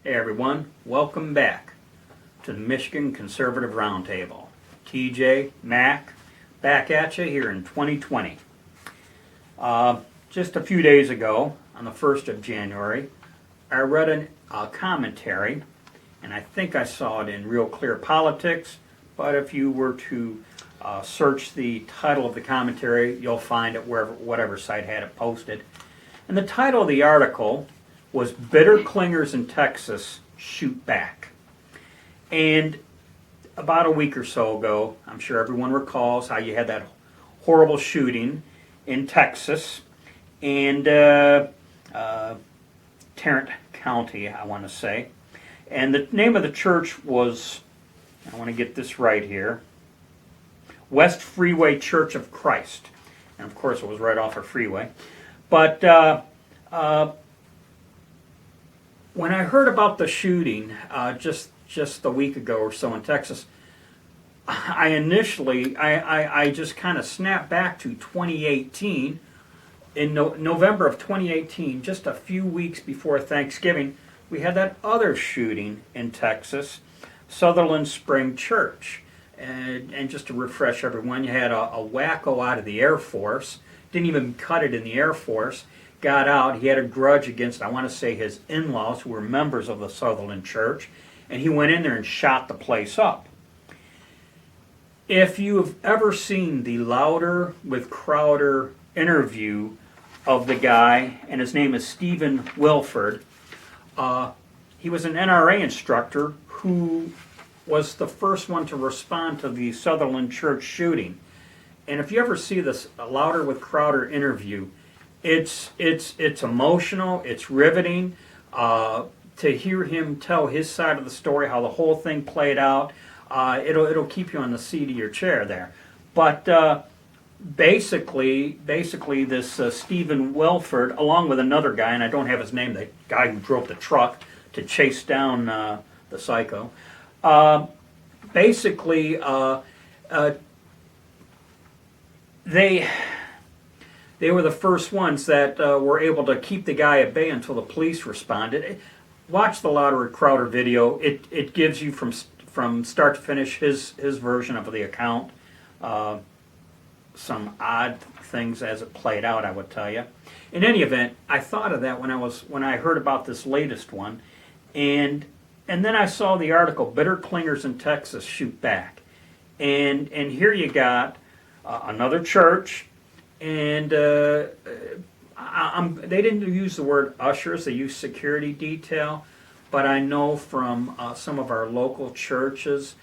Hey everyone, welcome back to the Michigan Conservative Roundtable. TJ, Mac, back at you here in 2020. Just a few days ago, on the 1st of January, I read a commentary, and I think I saw it in Real Clear Politics, but if you were to search the title of the commentary, you'll find it wherever, whatever site had it posted. And the title of the article was Bitter Clingers in Texas Shoot Back. And about a week or so ago, I'm sure everyone recalls how you had that horrible shooting in Texas and Tarrant County, I want to say. And the name of the church was, I want to get this right here, West Freeway Church of Christ. And of course it was right off a freeway. But when I heard about the shooting just a week ago or so in Texas, I just kind of snapped back to 2018. In November of 2018, just a few weeks before Thanksgiving, we had that other shooting in Texas, Sutherland Spring Church. And just to refresh everyone, you had a wacko out of the Air Force, didn't even cut it in the Air Force, got out. He had a grudge against, I want to say, his in-laws who were members of the Sutherland Church, and he went in there and shot the place up. If you have ever seen the Louder with Crowder interview of the guy, and his name is Stephen Wilford, he was an NRA instructor who was the first one to respond to the Sutherland Church shooting. And if you ever see this Louder with Crowder interview, it's emotional, it's riveting. To hear him tell his side of the story, how the whole thing played out, it'll keep you on the seat of your chair there. But basically, this Stephen Wilford, along with another guy, and I don't have his name, the guy who drove the truck to chase down the psycho, they were the first ones that were able to keep the guy at bay until the police responded. Watch the Louder Crowder video. It gives you from start to finish his version of the account. Some odd things as it played out, I would tell you. In any event, I thought of that when I heard about this latest one, and then I saw the article, Bitter Clingers in Texas Shoot Back. And here you got another church, and they didn't use the word ushers, they used security detail, but I know from some of our local churches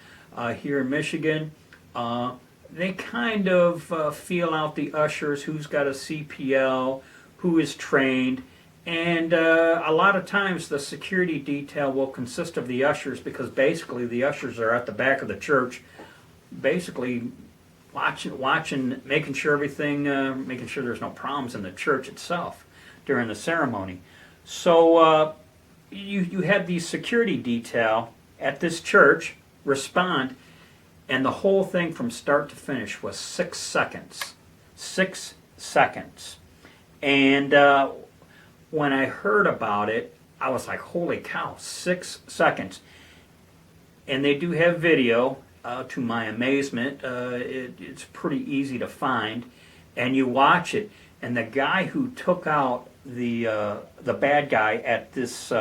here in Michigan, they kind of feel out the ushers, who's got a CPL, who is trained, and a lot of times the security detail will consist of the ushers, because basically the ushers are at the back of the church, basically watching, making sure there's no problems in the church itself during the ceremony. So you had the security detail at this church respond, and the whole thing from start to finish was 6 seconds. 6 seconds. And when I heard about it, I was like, holy cow, 6 seconds. And they do have video. To my amazement, it's pretty easy to find, and you watch it, and the guy who took out the bad guy at this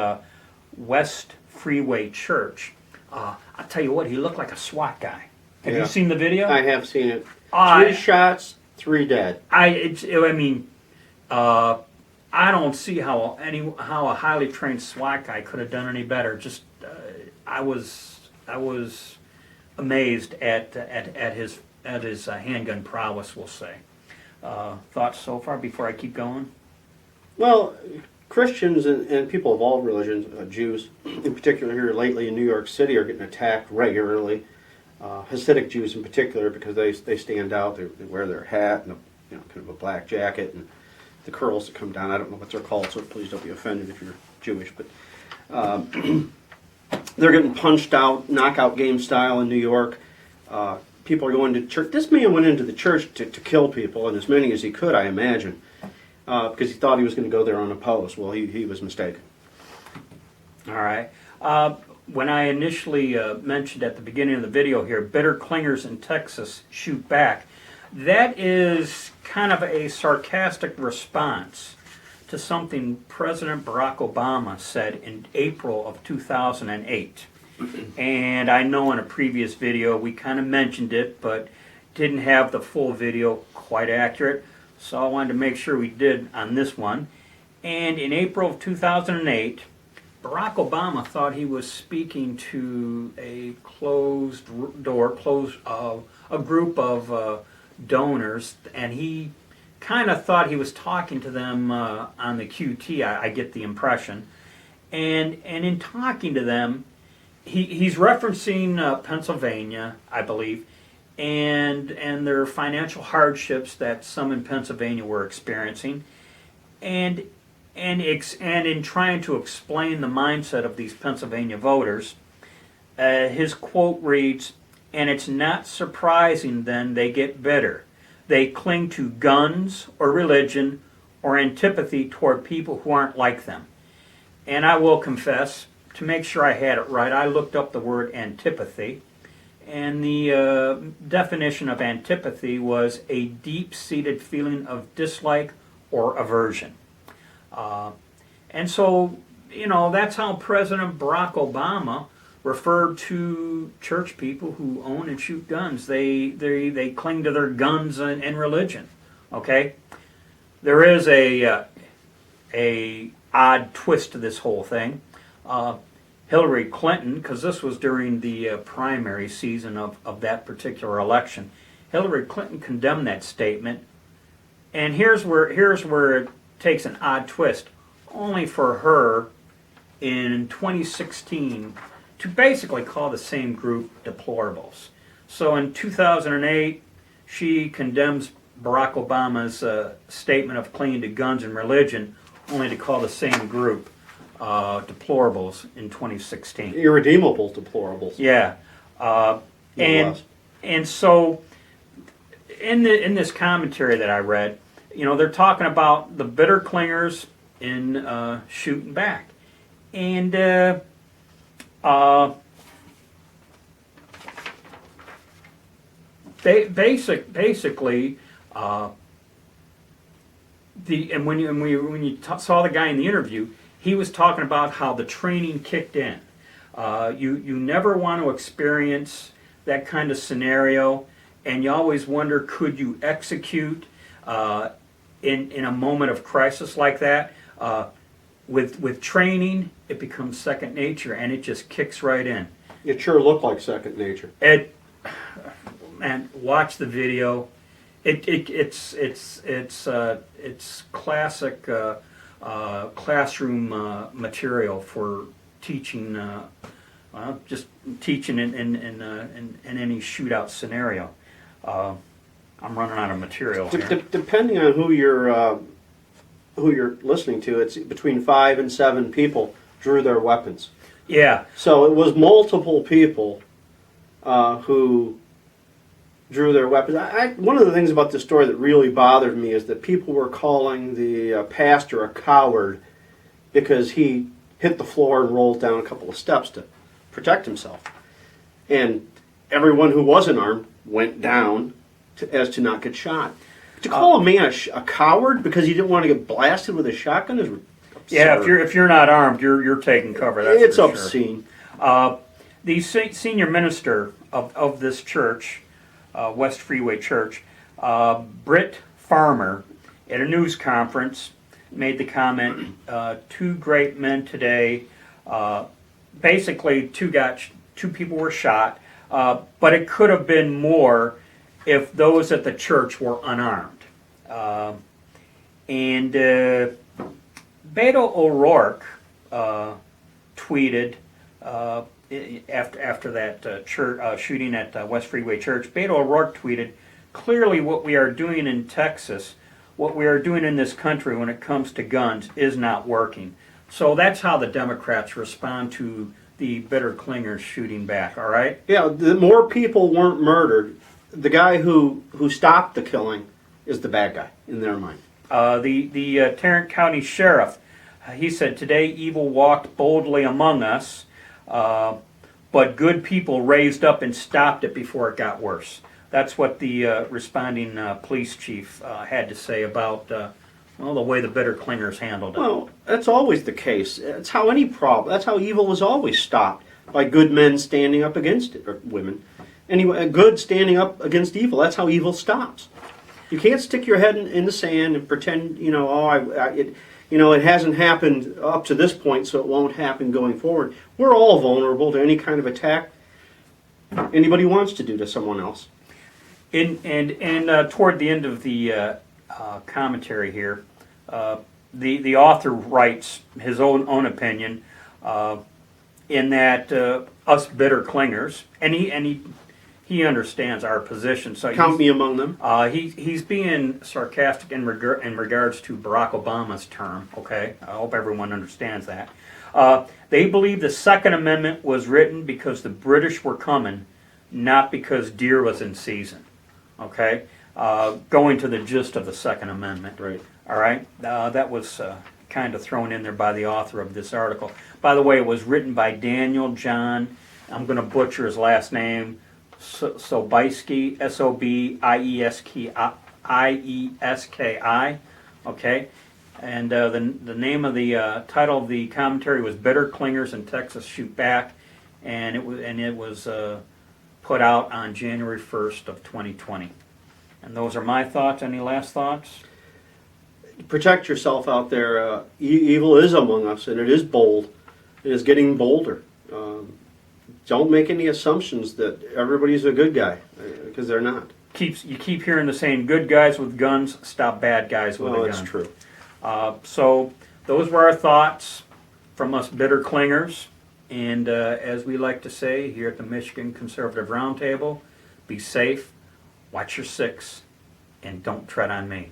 West Freeway Church, I'll tell you what, he looked like a SWAT guy. Have you seen the video? I have seen it. 3 shots, 3 dead. I don't see how a highly trained SWAT guy could have done any better. Just I was amazed at his handgun prowess, we'll say. Thoughts so far before I keep going? Well, Christians and people of all religions, Jews in particular here lately in New York City, are getting attacked regularly. Hasidic Jews in particular, because they stand out. They wear their hat and kind of a black jacket and the curls that come down. I don't know what they're called, so please don't be offended if you're Jewish. But they're getting punched out, knockout game style in New York. People are going to church. This man went into the church to kill people, and as many as he could, I imagine, because he thought he was going to go there unopposed. Well, he was mistaken. All right. When I initially mentioned at the beginning of the video here, bitter clingers in Texas shoot back, that is kind of a sarcastic response to something President Barack Obama said in April of 2008. And I know in a previous video we kind of mentioned it, but didn't have the full video quite accurate, so I wanted to make sure we did on this one. And in April of 2008, Barack Obama thought he was speaking to a a group of donors, and he kind of thought he was talking to them on the QT, I get the impression. And in talking to them, he's referencing Pennsylvania, I believe, and their financial hardships that some in Pennsylvania were experiencing. And in trying to explain the mindset of these Pennsylvania voters, his quote reads, "And it's not surprising then they get bitter. They cling to guns or religion or antipathy toward people who aren't like them." And I will confess, to make sure I had it right, I looked up the word antipathy, and the definition of antipathy was a deep-seated feeling of dislike or aversion. And so, that's how President Barack Obama referred to church people who own and shoot guns. They cling to their guns and religion. Okay, there is a odd twist to this whole thing. Hillary Clinton, because this was during the primary season of that particular election, Hillary Clinton condemned that statement. And here's where it takes an odd twist, only for her in 2016 to basically call the same group deplorables. So in 2008, she condemns Barack Obama's statement of clinging to guns and religion, only to call the same group deplorables in 2016. Irredeemable deplorables. Yeah. And so in this commentary that I read, they're talking about the bitter clingers in shooting back. And basically, when you saw the guy in the interview, he was talking about how the training kicked in. You never want to experience that kind of scenario, and you always wonder, could you execute in a moment of crisis like that? With training, it becomes second nature, and it just kicks right in. It sure looked like second nature. And watch the video. It's classic classroom material for teaching. Just teaching in any shootout scenario. I'm running out of material here. Depending on who you're listening to, it's between 5 and 7 people drew their weapons. Yeah. So it was multiple people who drew their weapons. One of the things about this story that really bothered me is that people were calling the pastor a coward because he hit the floor and rolled down a couple of steps to protect himself. And everyone who wasn't armed went down as to not get shot. To call a man a coward because he didn't want to get blasted with a shotgun is absurd. Yeah, if you're not armed, you're taking cover. That's it's for obscene. Sure. The senior minister of this church, West Freeway Church, Britt Farmer, at a news conference, made the comment: "Two great men today. Basically, two people were shot, but it could have been more if those at the church were unarmed." And Beto O'Rourke tweeted after that shooting at West Freeway Church. Beto O'Rourke tweeted, "Clearly, what we are doing in Texas, what we are doing in this country when it comes to guns, is not working." So that's how the Democrats respond to the bitter clingers shooting back. All right. Yeah, the more people weren't murdered, the guy who stopped the killing is the bad guy in their mind. The Tarrant County Sheriff, he said, "Today evil walked boldly among us. but good people raised up and stopped it before it got worse. That's what the responding police chief had to say about well, the way the bitter clingers handled it. Well, that's always the case. That's how any problem. That's how evil is always stopped, by good men standing up against it, or women. Anyway, good standing up against evil. That's how evil stops. You can't stick your head in the sand and pretend, it hasn't happened up to this point, so it won't happen going forward. We're all vulnerable to any kind of attack anybody wants to do to someone else. And toward the end of the commentary here, the author writes his own opinion in that us bitter clingers, and he understands our position. So count me among them. He's being sarcastic in regards to Barack Obama's term. Okay, I hope everyone understands that. They believe the Second Amendment was written because the British were coming, not because deer was in season. Okay, going to the gist of the Second Amendment. Right. All right, that was kind of thrown in there by the author of this article. By the way, it was written by Daniel John. I'm going to butcher his last name. Sobieski, Sobieski. Okay, and the name of the title of the commentary was "Bitter Clingers in Texas Shoot Back," and it was put out on January 1st of 2020. And those are my thoughts. Any last thoughts? Protect yourself out there. Evil is among us, and it is bold. It is getting bolder. Don't make any assumptions that everybody's a good guy, because they're not. You keep hearing the saying, "Good guys with guns stop bad guys with a gun." That's true. So those were our thoughts from us bitter clingers. And as we like to say here at the Michigan Conservative Roundtable, be safe, watch your six, and don't tread on me.